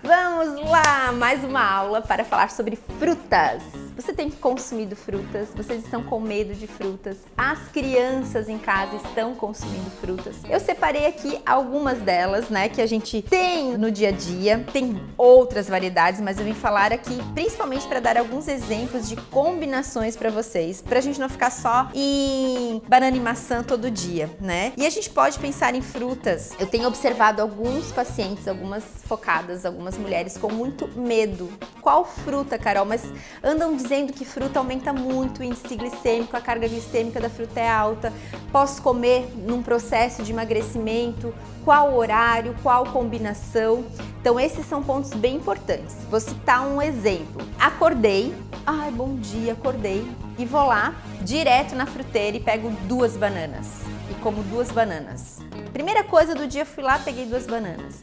Vamos lá! Mais uma aula para falar sobre frutas. Você tem consumido frutas? Vocês estão com medo de frutas? As crianças em casa estão consumindo frutas? Eu separei aqui algumas delas, né, que a gente tem no dia a dia. Tem outras variedades, mas eu vim falar aqui principalmente para dar alguns exemplos de combinações para vocês, para a gente não ficar só em banana e maçã todo dia, né? E a gente pode pensar em frutas. Eu tenho observado alguns pacientes, algumas focadas, algumas mulheres com muito medo. Qual fruta, Carol? Mas andam dizendo que fruta aumenta muito o índice glicêmico, a carga glicêmica da fruta é alta. Posso comer num processo de emagrecimento? Qual horário? Qual combinação? Então esses são pontos bem importantes. Vou citar um exemplo. Acordei, ai bom dia, acordei e vou lá direto na fruteira e pego 2 bananas e como 2 bananas. Primeira coisa do dia, fui lá, peguei 2 bananas.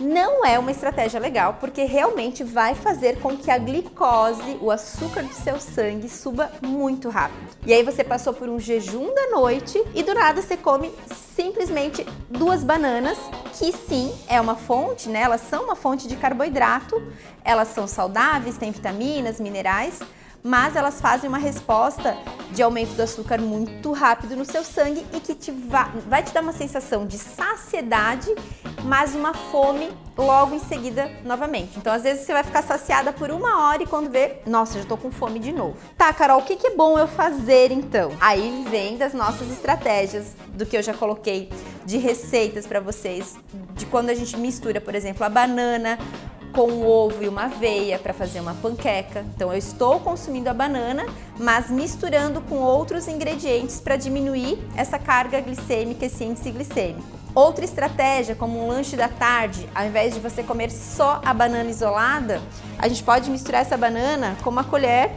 Não é uma estratégia legal, porque realmente vai fazer com que a glicose, o açúcar do seu sangue, suba muito rápido. E aí você passou por um jejum da noite e do nada você come simplesmente 2 bananas, que sim, é uma fonte, né? Elas são uma fonte de carboidrato, elas são saudáveis, têm vitaminas, minerais, mas elas fazem uma resposta de aumento do açúcar muito rápido no seu sangue e que vai te dar uma sensação de saciedade, mas uma fome logo em seguida novamente. Então, às vezes, você vai ficar saciada por 1 hora e quando vê, nossa, já tô com fome de novo. Tá, Carol, o que é bom eu fazer então? Aí vem das nossas estratégias, do que eu já coloquei de receitas para vocês, de quando a gente mistura, por exemplo, a banana com um ovo e uma aveia para fazer uma panqueca. Então eu estou consumindo a banana, mas misturando com outros ingredientes para diminuir essa carga glicêmica, esse índice glicêmico. Outra estratégia, como um lanche da tarde, ao invés de você comer só a banana isolada, a gente pode misturar essa banana com uma colher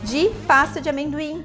de pasta de amendoim.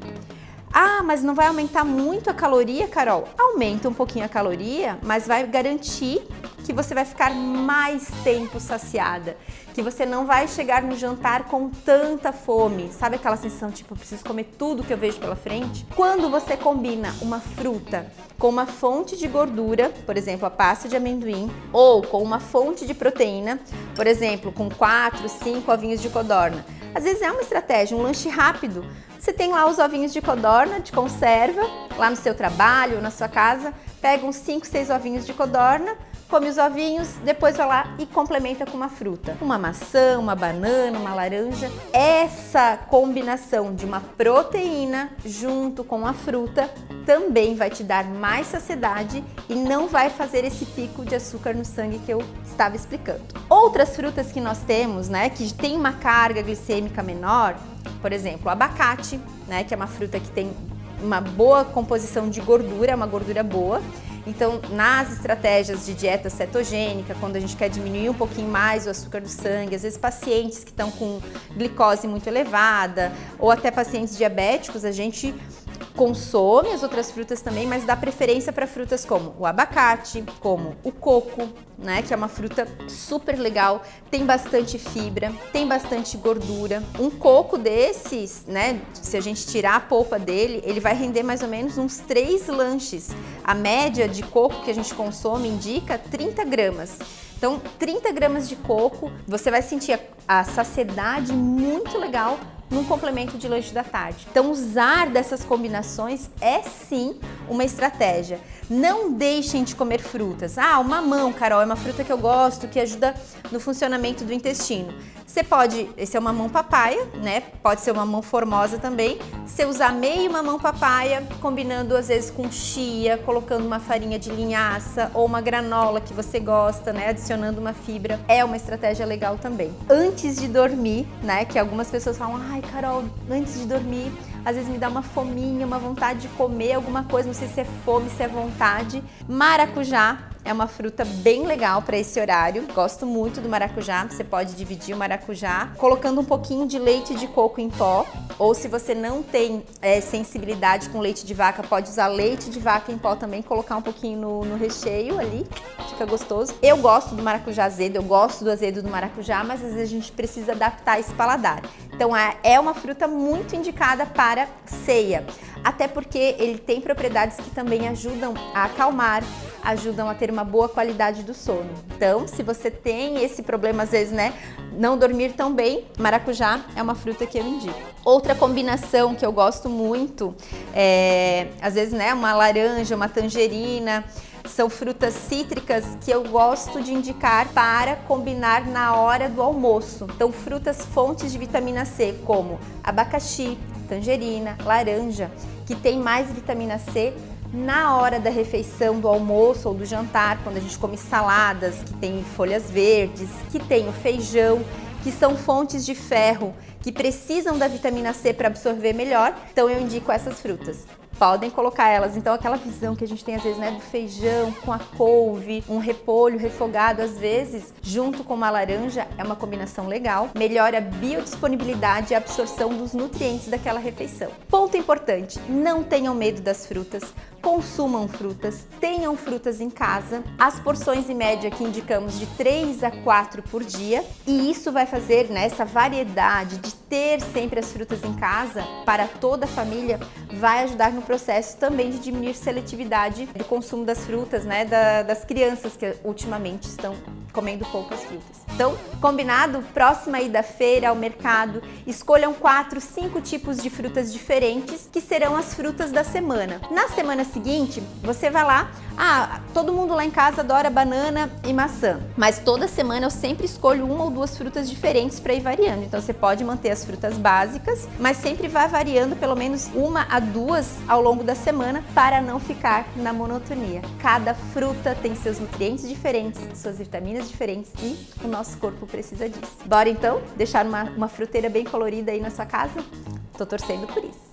Ah, mas não vai aumentar muito a caloria, Carol? Aumenta um pouquinho a caloria, mas vai garantir que você vai ficar mais tempo saciada, que você não vai chegar no jantar com tanta fome. Sabe aquela sensação, tipo, eu preciso comer tudo que eu vejo pela frente? Quando você combina uma fruta com uma fonte de gordura, por exemplo, a pasta de amendoim, ou com uma fonte de proteína, por exemplo, com 4, 5 ovinhos de codorna, às vezes é uma estratégia, um lanche rápido. Você tem lá os ovinhos de codorna, de conserva, lá no seu trabalho ou na sua casa, pega uns 5, 6 ovinhos de codorna, come os ovinhos, depois vai lá e complementa com uma fruta. Uma maçã, uma banana, uma laranja. Essa combinação de uma proteína junto com a fruta também vai te dar mais saciedade e não vai fazer esse pico de açúcar no sangue que eu estava explicando. Outras frutas que nós temos, né, que tem uma carga glicêmica menor, por exemplo, o abacate, né, que é uma fruta que tem uma boa composição de gordura, uma gordura boa. Então, nas estratégias de dieta cetogênica, quando a gente quer diminuir um pouquinho mais o açúcar do sangue, às vezes pacientes que estão com glicose muito elevada ou até pacientes diabéticos, a gente consome as outras frutas também, mas dá preferência para frutas como o abacate, como o coco, né, que é uma fruta super legal, tem bastante fibra, tem bastante gordura. Um coco desses, né, se a gente tirar a polpa dele, ele vai render mais ou menos uns 3 lanches. A média de coco que a gente consome indica 30 gramas. Então, 30 gramas de coco, você vai sentir a saciedade muito legal num complemento de lanche da tarde. Então, usar dessas combinações é sim uma estratégia. Não deixem de comer frutas. Ah, o mamão, Carol, é uma fruta que eu gosto, que ajuda no funcionamento do intestino. Você pode, esse é o mamão papaya, né? Pode ser uma mamão formosa também. Você usar meio mamão papaya, combinando às vezes com chia, colocando uma farinha de linhaça ou uma granola que você gosta, né? Adicionando uma fibra, é uma estratégia legal também. Antes de dormir, né? Que algumas pessoas falam, ai, Carol, antes de dormir, às vezes me dá uma fominha, uma vontade de comer alguma coisa, não sei se é fome, se é vontade. Maracujá é uma fruta bem legal para esse horário. Gosto muito do maracujá. Você pode dividir o maracujá colocando um pouquinho de leite de coco em pó. Ou se você não tem sensibilidade com leite de vaca, pode usar leite de vaca em pó também, colocar um pouquinho no recheio ali, fica gostoso. Eu gosto do maracujá azedo, eu gosto do azedo do maracujá, mas às vezes a gente precisa adaptar esse paladar. Então é uma fruta muito indicada para ceia. até porque ele tem propriedades que também ajudam a acalmar, ajudam a ter uma boa qualidade do sono. Então, se você tem esse problema, às vezes, né, não dormir tão bem, maracujá é uma fruta que eu indico. Outra combinação que eu gosto muito às vezes, né, uma laranja, uma tangerina, são frutas cítricas que eu gosto de indicar para combinar na hora do almoço. Então, frutas fontes de vitamina C, como abacaxi, tangerina, laranja, que tem mais vitamina C na hora da refeição, do almoço ou do jantar, quando a gente come saladas, que tem folhas verdes, que tem o feijão, que são fontes de ferro, que precisam da vitamina C para absorver melhor. Então eu indico essas frutas. Podem colocar elas, então aquela visão que a gente tem às vezes, né, do feijão com a couve, um repolho refogado às vezes, junto com uma laranja, é uma combinação legal, melhora a biodisponibilidade e a absorção dos nutrientes daquela refeição. Ponto importante, não tenham medo das frutas, consumam frutas, tenham frutas em casa, as porções em média que indicamos de 3 a 4 por dia, e isso vai fazer, né, essa variedade de ter sempre as frutas em casa para toda a família, vai ajudar no processo também de diminuir seletividade do consumo das frutas, né, das crianças que ultimamente estão comendo poucas frutas. Então, combinado? Próxima ida à feira, ao mercado, escolham 4, 5 tipos de frutas diferentes que serão as frutas da semana. Na semana seguinte, você vai lá, todo mundo lá em casa adora banana e maçã, mas toda semana eu sempre escolho uma ou duas frutas diferentes para ir variando. Então você pode manter as frutas básicas, mas sempre vai variando pelo menos uma a duas ao longo da semana para não ficar na monotonia. Cada fruta tem seus nutrientes diferentes, suas vitaminas diferentes e o nosso corpo precisa disso. Bora então deixar uma fruteira bem colorida aí na sua casa? Tô torcendo por isso.